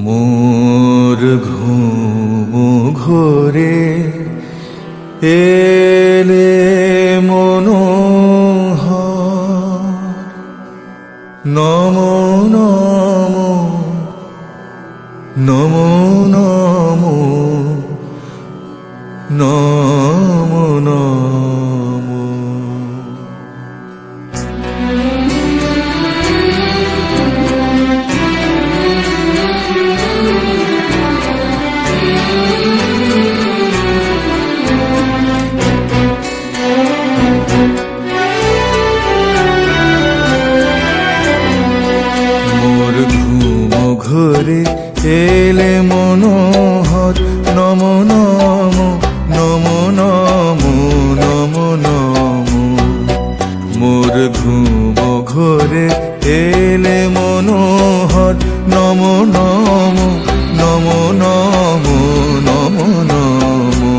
মোর ঘুম ঘোরে এলে মনোহর, নমো নমো নমো নমো নমো নমো। মোর ঘুম ঘোরে এলে মনোহর, নমো নমো নমো নমো নমো নমো। মোর ঘুম ঘোরে এলে মনোহর, নমো নমো নমো নমো নমো নমো।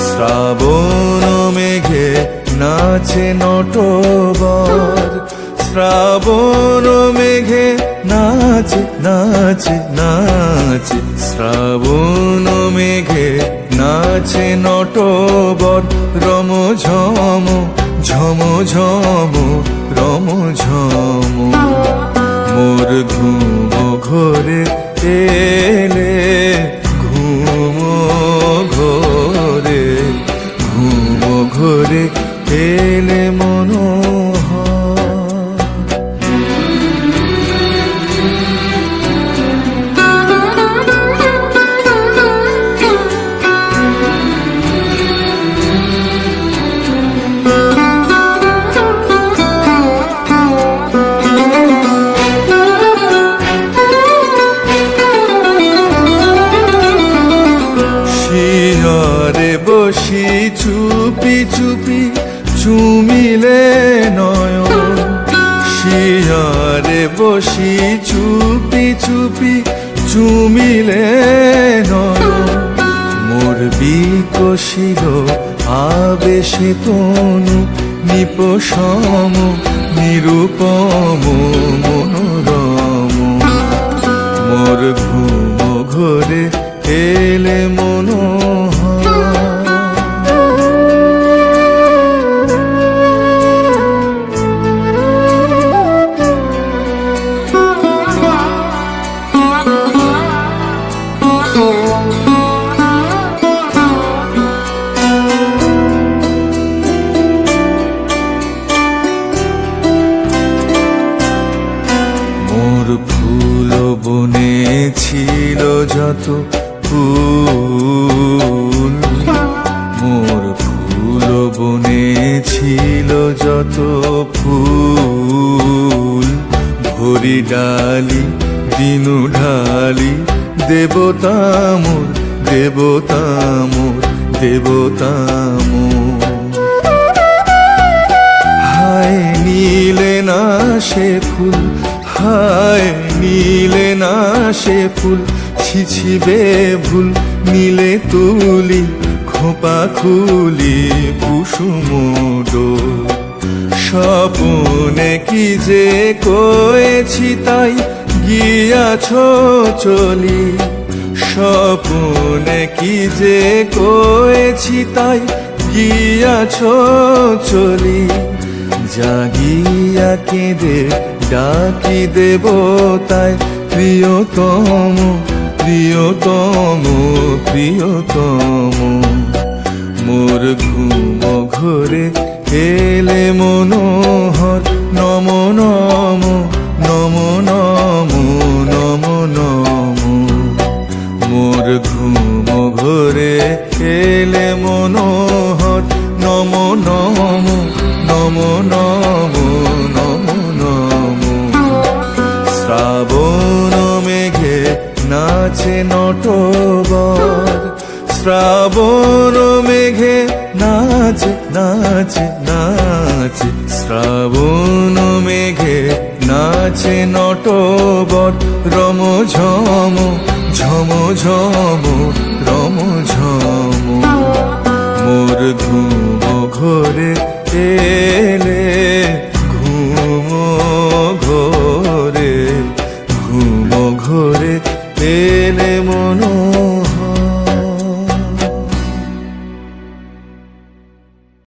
শ্রাবণ মেঘে নাচে নটবর, শ্রাবণ মেঘে নাচে নাচে নাচে, শ্রাবণ মেঘে নাচে নটবর, রম ঝম ঝম ঝম রম ঝম। মোর ঘুম ঘোরে এলে ঘুম ঘোরে, ঘুম ঘোরে এলে মনোহর। শিয়রে বসি চুপি চুপি চুমিলে নয়ন, শিয়রে বসি চুপি চুপি চুমিলে নয়ন। মোর বিকশিল আবেশে তনু, নিপসম নিরূপম মনোরম। মোর ঘুম ঘোরে এলে মনোহর। মোর ফুল বনে ছিল যত ফুল, মোর ফুল বনে ছিল যত ফুল। ভরি ডালি দিনু ঢালি দেবতা মোর, দেবতা মোর, দেবতা মোর। হায় নীলে না সে ফুল, হায় নীলে না সে ফুল, ছিছিবে ভুল নীলে তুলি খোপা খুলি কুসুম ডোল। স্বপনে কি যে কয়েছি তাই গিয়াছ চলি, স্বপনে কি যে কয়েছি তাই গিয়াছ চলি। জাগিয়া কেঁদে ডাকি দেবতায়, প্রিয়তম প্রিয়তম প্রিয়তম। মোর ঘুম ঘোরে এলে মনোহর, নমো নমো নমো নমো নমো নমো। মোর ঘুম ঘোরে এলে মনোহর, নমো নমো নমো নমো নমো নমো। শ্রাবণ মেঘে নাচে নটবর, শ্রাবণ মেঘে নাচে নাচে নাচে, শ্রাবণ মেঘে নাচে নটবর, রম ঝম ঝম ঝম রম ঝম। মোর ঘুম ঘোরে এলে ঘুম ঘোরে, ঘুম ঘোরে এলে মনো